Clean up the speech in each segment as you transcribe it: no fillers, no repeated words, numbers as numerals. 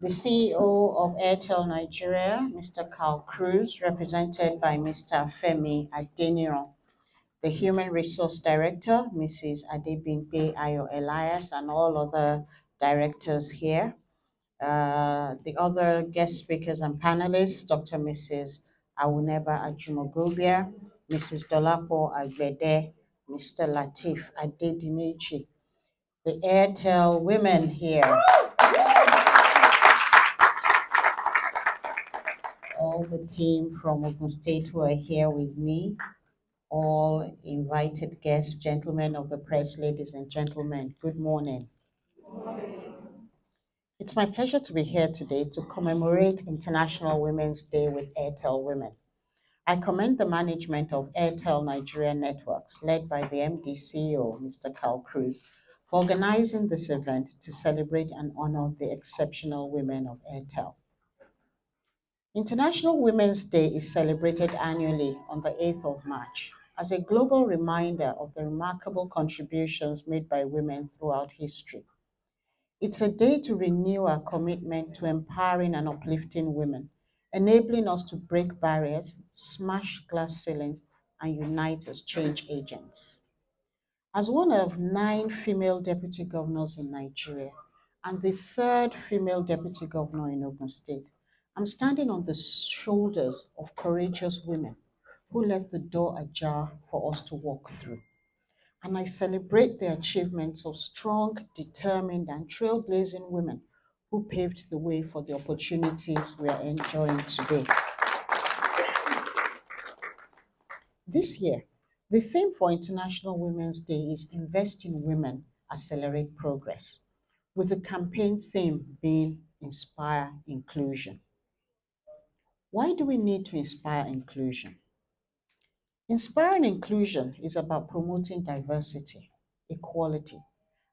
The CEO of Airtel Nigeria, Mr. Carl Cruz, represented by Mr. Femi Adeniran, the Human Resource Director, Mrs. Adebimpe Ayo Elias, and all other directors here. The other guest speakers and panelists, Dr. Mrs. Awuneba Ajumogobia, Mrs. Dolapo Agbede, Mr. Latif Adedimechi, the Airtel women here, all the team from Ogun State who are here with me, all invited guests, gentlemen of the press, ladies and gentlemen, good morning. It's my pleasure to be here today to commemorate International Women's Day with Airtel Women. I commend the management of Airtel Nigeria Networks, led by the MD CEO, Mr. Carl Cruz, for organizing this event to celebrate and honor the exceptional women of Airtel. International Women's Day is celebrated annually on the 8th of March as a global reminder of the remarkable contributions made by women throughout history. It's a day to renew our commitment to empowering and uplifting women, enabling us to break barriers, smash glass ceilings, and unite as change agents. As one of 9 female deputy governors in Nigeria and the third female deputy governor in Ogun State, I'm standing on the shoulders of courageous women who left the door ajar for us to walk through. And I celebrate the achievements of strong, determined, and trailblazing women who paved the way for the opportunities we are enjoying today. This year, the theme for International Women's Day is Invest in Women, Accelerate Progress, with the campaign theme being Inspire Inclusion. Why do we need to inspire inclusion? Inspiring inclusion is about promoting diversity, equality,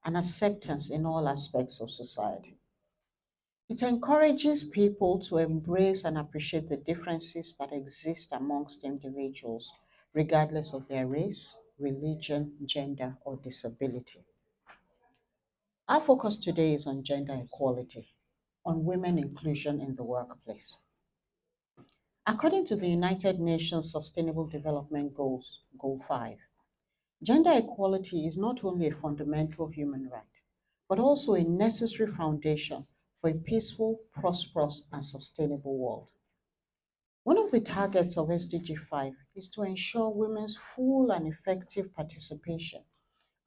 and acceptance in all aspects of society. It encourages people to embrace and appreciate the differences that exist amongst individuals, regardless of their race, religion, gender, or disability. Our focus today is on gender equality, on women inclusion in the workplace. According to the United Nations Sustainable Development Goals, Goal 5, gender equality is not only a fundamental human right, but also a necessary foundation for a peaceful, prosperous, and sustainable world. One of the targets of SDG 5 is to ensure women's full and effective participation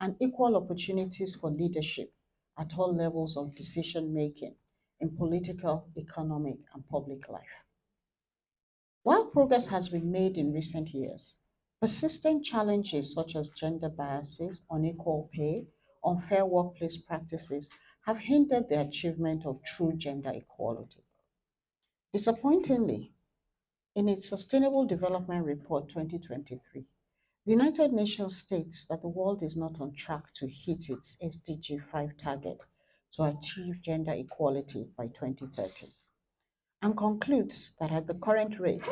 and equal opportunities for leadership at all levels of decision making in political, economic, and public life. While progress has been made in recent years, persistent challenges such as gender biases, unequal pay, unfair workplace practices have hindered the achievement of true gender equality. Disappointingly, in its Sustainable Development Report 2023, the United Nations states that the world is not on track to hit its SDG 5 target to achieve gender equality by 2030, and concludes that at the current rate,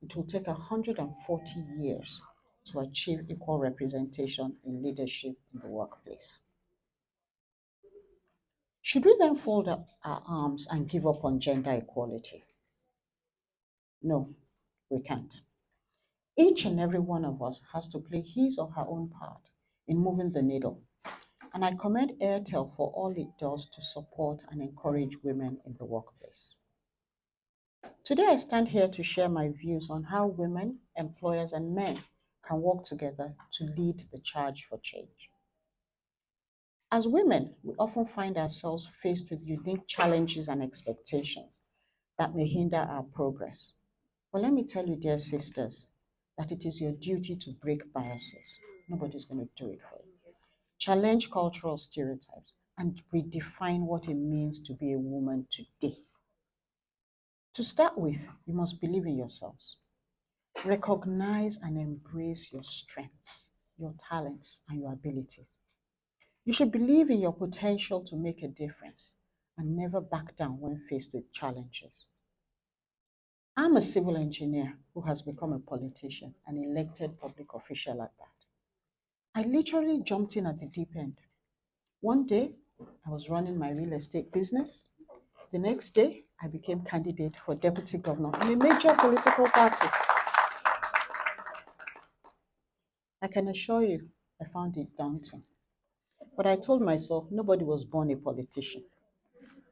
it will take 140 years to achieve equal representation in leadership in the workplace. Should we then fold up our arms and give up on gender equality? No, we can't. Each and every one of us has to play his or her own part in moving the needle. And I commend Airtel for all it does to support and encourage women in the workplace. Today, I stand here to share my views on how women, employers, and men can work together to lead the charge for change. As women, we often find ourselves faced with unique challenges and expectations that may hinder our progress. But let me tell you, dear sisters, that it is your duty to break biases. Nobody's going to do it for you. Challenge cultural stereotypes and redefine what it means to be a woman today. To start with, you must believe in yourselves. Recognize and embrace your strengths, your talents, and your abilities. You should believe in your potential to make a difference and never back down when faced with challenges. I'm a civil engineer who has become a politician, an elected public official at that. I literally jumped in at the deep end. One day, I was running my real estate business. The next day, I became candidate for deputy governor in a major political party. I can assure you, I found it daunting. But I told myself nobody was born a politician.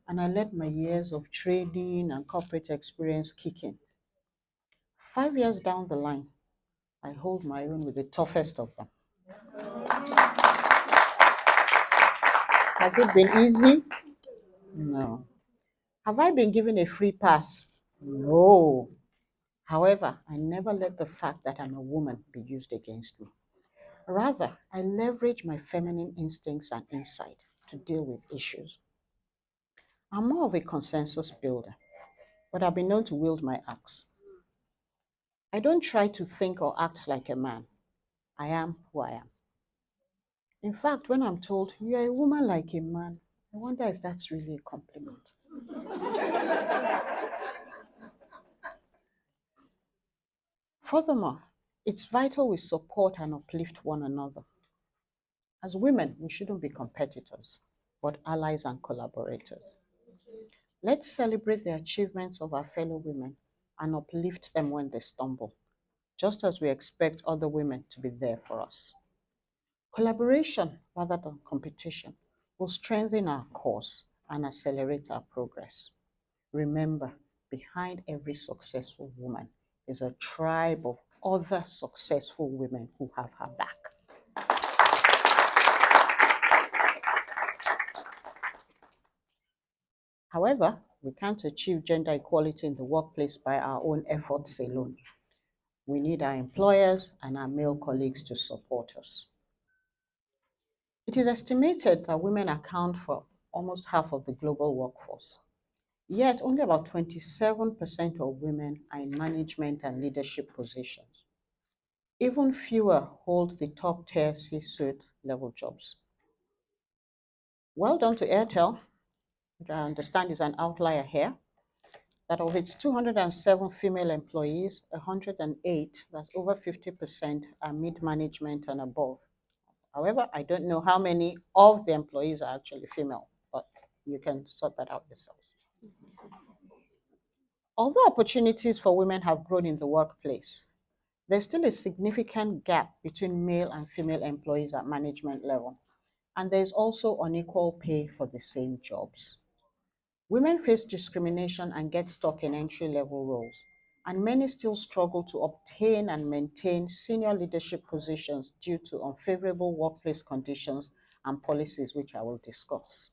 And I let my years of training and corporate experience kick in. 5 years down the line, I hold my own with the toughest of them. Has it been easy? No. Have I been given a free pass? No. However, I never let the fact that I'm a woman be used against me. Rather, I leverage my feminine instincts and insight to deal with issues. I'm more of a consensus builder, but I've been known to wield my axe. I don't try to think or act like a man. I am who I am. In fact, when I'm told you're a woman like a man, I wonder if that's really a compliment. Furthermore, it's vital we support and uplift one another. As women, we shouldn't be competitors, but allies and collaborators. Let's celebrate the achievements of our fellow women and uplift them when they stumble, just as we expect other women to be there for us. Collaboration rather than competition will strengthen our cause and accelerate our progress. Remember, behind every successful woman is a tribe of other successful women who have her back. However, we can't achieve gender equality in the workplace by our own efforts alone. We need our employers and our male colleagues to support us. It is estimated that women account for almost half of the global workforce. Yet, only about 27% of women are in management and leadership positions. Even fewer hold the top tier C-suite level jobs. Well done to Airtel, which I understand is an outlier here, that of its 207 female employees, 108, that's over 50%, are mid-management and above. However, I don't know how many of the employees are actually female, but you can sort that out yourselves. Although opportunities for women have grown in the workplace, there's still a significant gap between male and female employees at management level, and there is also unequal pay for the same jobs. Women face discrimination and get stuck in entry level roles, and many still struggle to obtain and maintain senior leadership positions due to unfavorable workplace conditions and policies, which I will discuss.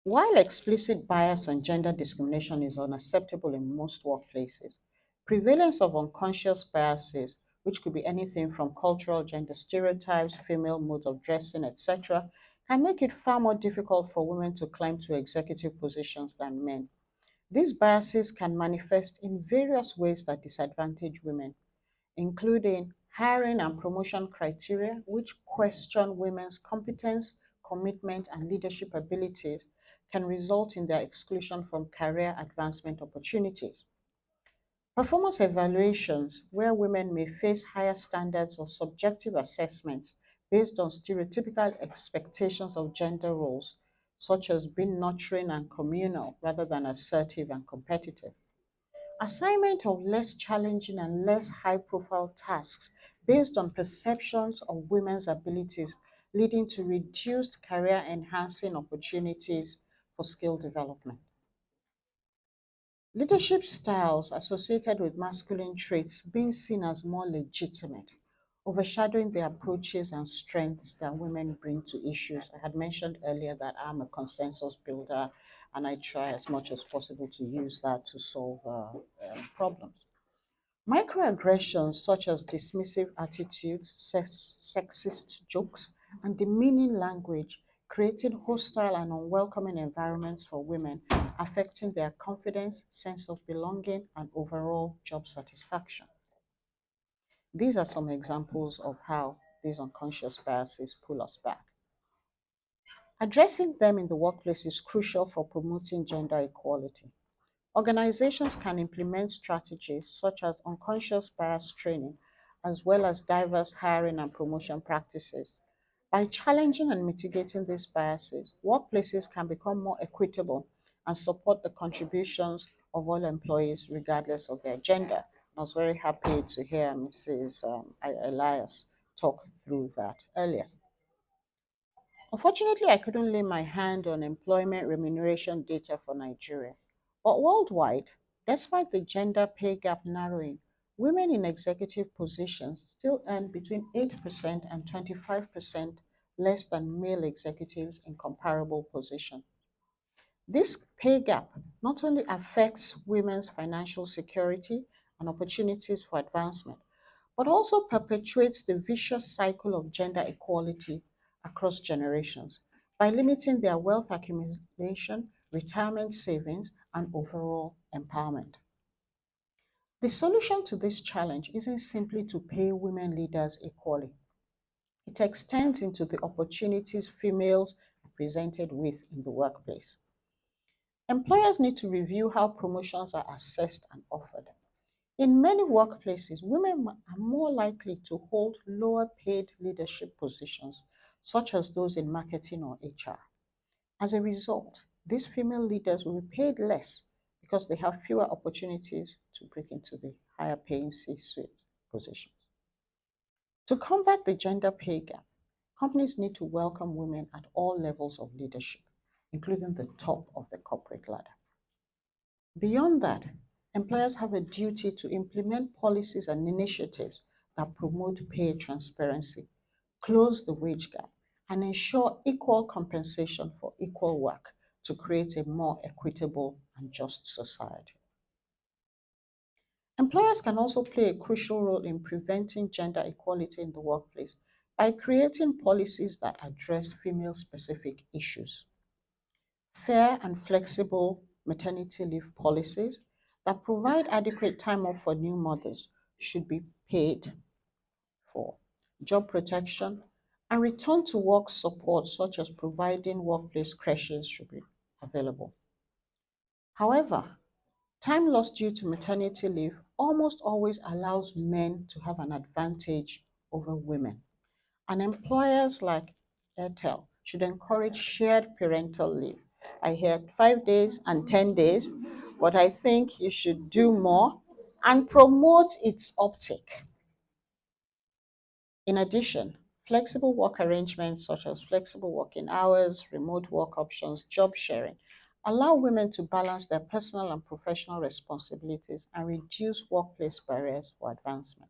While explicit bias and gender discrimination is unacceptable in most workplaces, prevalence of unconscious biases, which could be anything from cultural gender stereotypes, female modes of dressing, etc., can make it far more difficult for women to climb to executive positions than men. These biases can manifest in various ways that disadvantage women, including hiring and promotion criteria, which question women's competence, commitment, and leadership abilities, can result in their exclusion from career advancement opportunities. Performance evaluations, where women may face higher standards or subjective assessments based on stereotypical expectations of gender roles, such as being nurturing and communal rather than assertive and competitive. Assignment of less challenging and less high profile tasks based on perceptions of women's abilities, leading to reduced career enhancing opportunities for skill development. Leadership styles associated with masculine traits being seen as more legitimate, overshadowing the approaches and strengths that women bring to issues. I had mentioned earlier that I'm a consensus builder and I try as much as possible to use that to solve problems. Microaggressions such as dismissive attitudes, sexist jokes, and demeaning language creating hostile and unwelcoming environments for women, affecting their confidence, sense of belonging, and overall job satisfaction. These are some examples of how these unconscious biases pull us back. Addressing them in the workplace is crucial for promoting gender equality. Organizations can implement strategies such as unconscious bias training, as well as diverse hiring and promotion practices, By challenging and mitigating these biases, workplaces can become more equitable and support the contributions of all employees, regardless of their gender. I was very happy to hear Mrs. Elias talk through that earlier. Unfortunately, I couldn't lay my hand on employment remuneration data for Nigeria. But worldwide, despite the gender pay gap narrowing, women in executive positions still earn between 8% and 25% less than male executives in comparable positions. This pay gap not only affects women's financial security and opportunities for advancement, but also perpetuates the vicious cycle of gender equality across generations by limiting their wealth accumulation, retirement savings, and overall empowerment. The solution to this challenge isn't simply to pay women leaders equally. It extends into the opportunities females are presented with in the workplace. Employers need to review how promotions are assessed and offered. In many workplaces, women are more likely to hold lower paid leadership positions, such as those in marketing or HR. As a result, these female leaders will be paid less because they have fewer opportunities to break into the higher paying C suite positions. To combat the gender pay gap, companies need to welcome women at all levels of leadership, including the top of the corporate ladder. Beyond that, employers have a duty to implement policies and initiatives that promote pay transparency, close the wage gap, and ensure equal compensation for equal work to create a more equitable and just society. Employers can also play a crucial role in preventing gender equality in the workplace by creating policies that address female specific issues. Fair and flexible maternity leave policies that provide adequate time off for new mothers should be paid for. Job protection and return to work support, such as providing workplace creches, should be available. However, time lost due to maternity leave almost always allows men to have an advantage over women. And employers like Airtel should encourage shared parental leave. I hear 5 days and 10 days, but I think you should do more and promote its uptake. In addition, flexible work arrangements such as flexible working hours, remote work options, job sharing allow women to balance their personal and professional responsibilities and reduce workplace barriers for advancement.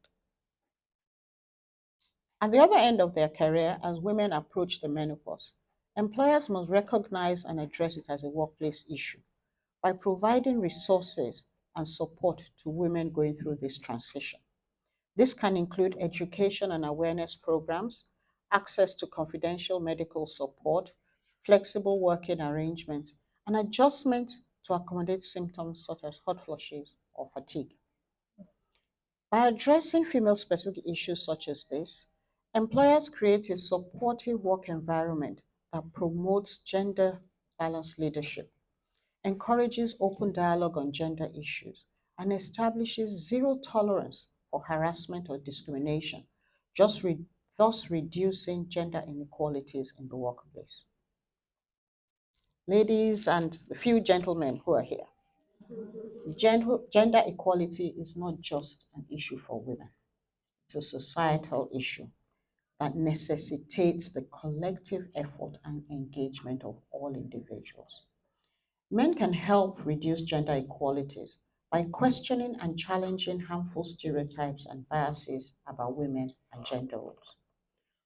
At the other end of their career, as women approach the menopause, employers must recognize and address it as a workplace issue by providing resources and support to women going through this transition. This can include education and awareness programs, access to confidential medical support, flexible working arrangements, and adjustments to accommodate symptoms such as hot flushes or fatigue. By addressing female specific issues such as this, employers create a supportive work environment that promotes gender balanced leadership, encourages open dialogue on gender issues, and establishes zero tolerance for harassment or discrimination, thus reducing gender inequalities in the workplace. Ladies and the few gentlemen who are here, gender equality is not just an issue for women, it's a societal issue that necessitates the collective effort and engagement of all individuals. Men can help reduce gender inequalities by questioning and challenging harmful stereotypes and biases about women and gender roles,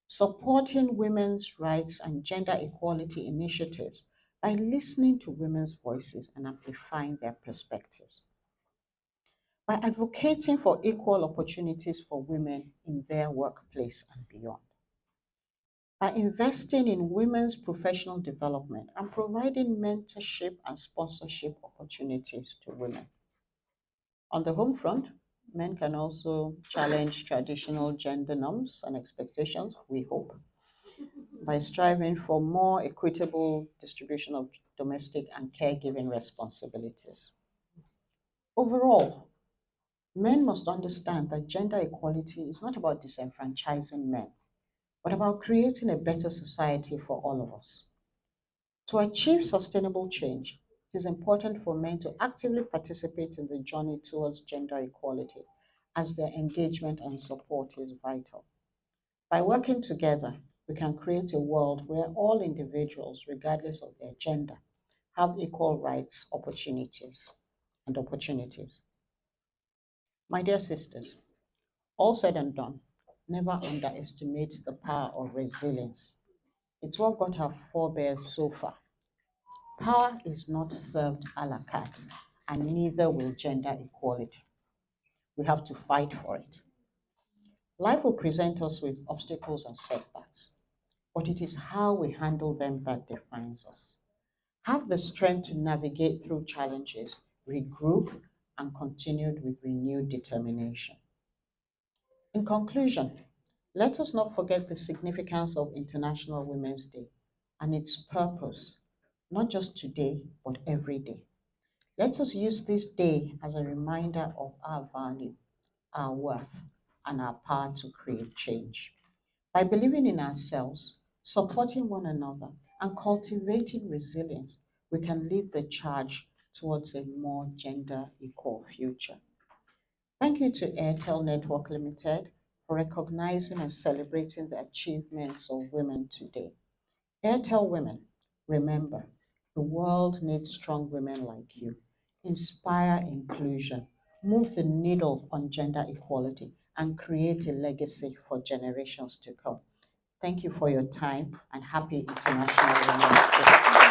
supporting women's rights and gender equality initiatives by listening to women's voices and amplifying their perspectives, by advocating for equal opportunities for women in their workplace and beyond, by investing in women's professional development and providing mentorship and sponsorship opportunities to women. On the home front, men can also challenge traditional gender norms and expectations, we hope, by striving for more equitable distribution of domestic and caregiving responsibilities. Overall, men must understand that gender equality is not about disenfranchising men, but about creating a better society for all of us. To achieve sustainable change, it is important for men to actively participate in the journey towards gender equality, as their engagement and support is vital. By working together, we can create a world where all individuals, regardless of their gender, have equal rights, opportunities. My dear sisters, all said and done, never underestimate the power of resilience. It's what got our forebears so far. Power is not served a la carte, and neither will gender equality. We have to fight for it. Life will present us with obstacles and setbacks, but it is how we handle them that defines us. Have the strength to navigate through challenges, regroup, and continue with renewed determination. In conclusion, let us not forget the significance of International Women's Day and its purpose, not just today, but every day. Let us use this day as a reminder of our value, our worth, and our power to create change. By believing in ourselves, supporting one another, and cultivating resilience, we can lead the charge towards a more gender equal future. Thank you to Airtel Network Limited for recognizing and celebrating the achievements of women today. Airtel Women, remember, the world needs strong women like you. Inspire inclusion, move the needle on gender equality, and create a legacy for generations to come. Thank you for your time and happy International Women's Day.